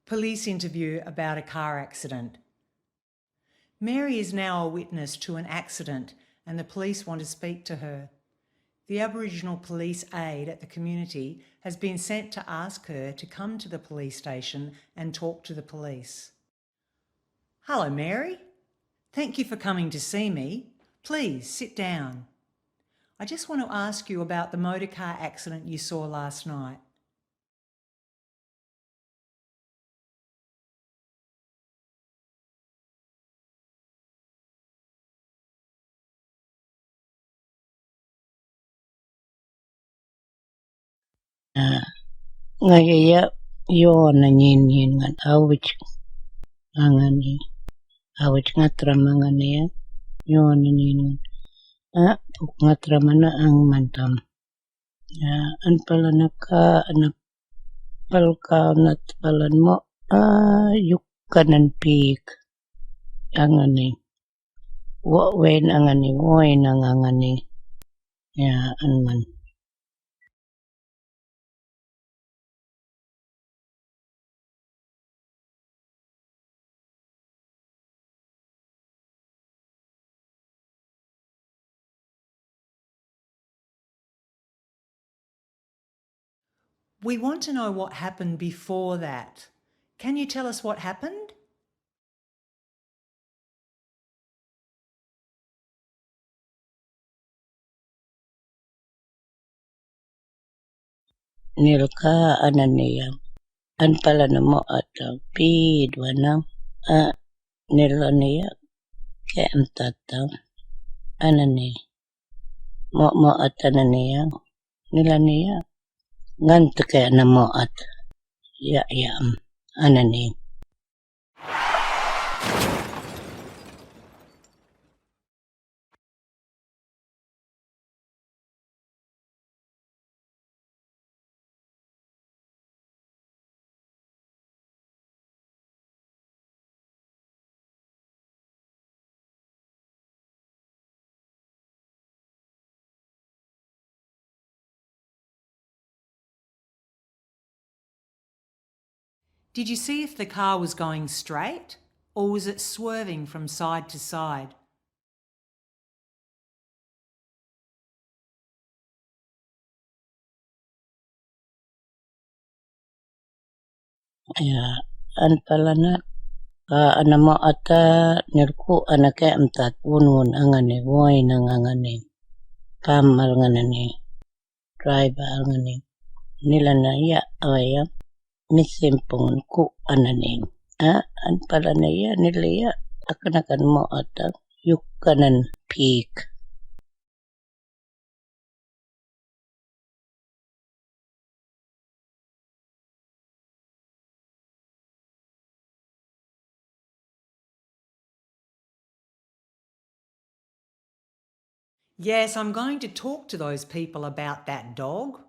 Police interview about a car accident. Mary is now a witness to an accident and the police want to speak to her. The Aboriginal police aide at the community has been sent to ask her to come to the police station and talk to the police. Hello, Mary. Thank you for coming to see me. Please sit down. I just want to ask you about the motor car accident you saw last night. Ngaya yo na nyin ngan awich angani awich ngatra mangani yo na nyin ngatra mana ang mantam an palanaka anak palka nat palan mo yukanan pik angani wo wen angani woin angani ya anman. We want to know what happened before that. Can you tell us what happened? Nilka ananiya an pala mo at pid wana nilaniya ke am tata anani mo at ananiya nilaniya ngant ke na mo at ya anani. Did you see if the car was going straight or was it swerving from side to side? Ya an pala na anamo ata nilku anake am tat wun angani woy nang angani pamal ngani driver ngani nilana ya awaya misimpong ku ananin an pala na ya nilaya akan mo ata yukanan peak. Yes, I'm going to talk to those people about that dog.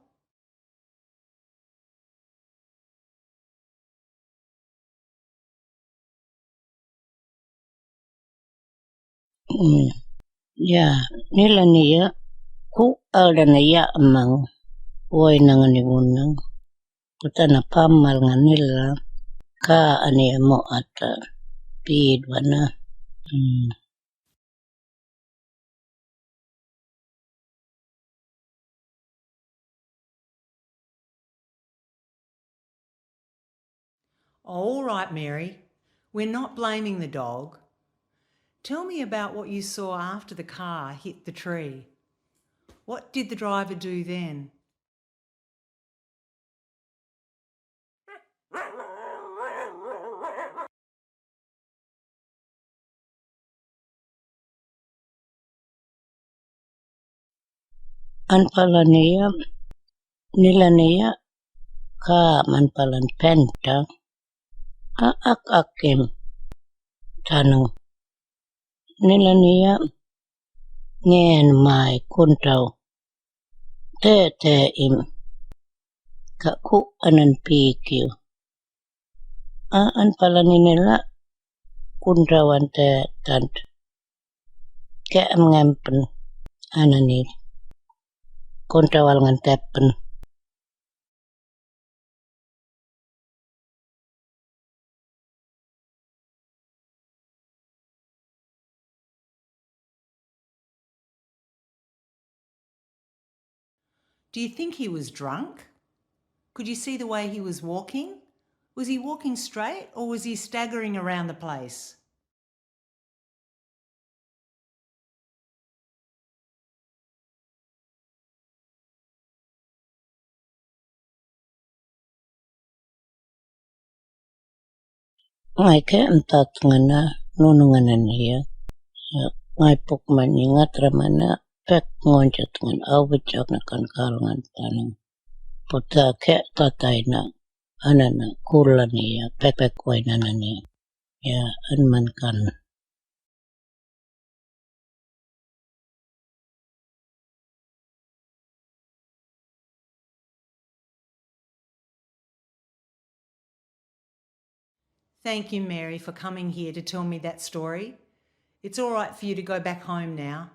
Ya nila niya ku ada na ya amang woy nang ni unang kuta na pamal nga nila ka ani mo ata pid wana. All right, Mary. We're not blaming the dog. Tell me about what you saw after the car hit the tree. What did the driver do then? An pala niya nila niya ka man palan penta akim tanong nila niya ngen mai kuntaw te im ka ku anan pikyo an pala nila kuntawan te tant ke am ngampen anani kontawal ngan tepen. Do you think he was drunk? Could you see the way he was walking? Was he walking straight or was he staggering around the place? Ngai ke emtat ngana nunungan ya. Ngai pok man ingat ramana pek ngonjat ngan awbijak na kan kalangan tanang. Puta ke tatai na anana kulani ya pek wai nanani ya anman kan. Thank you, Mary, for coming here to tell me that story. It's all right for you to go back home now.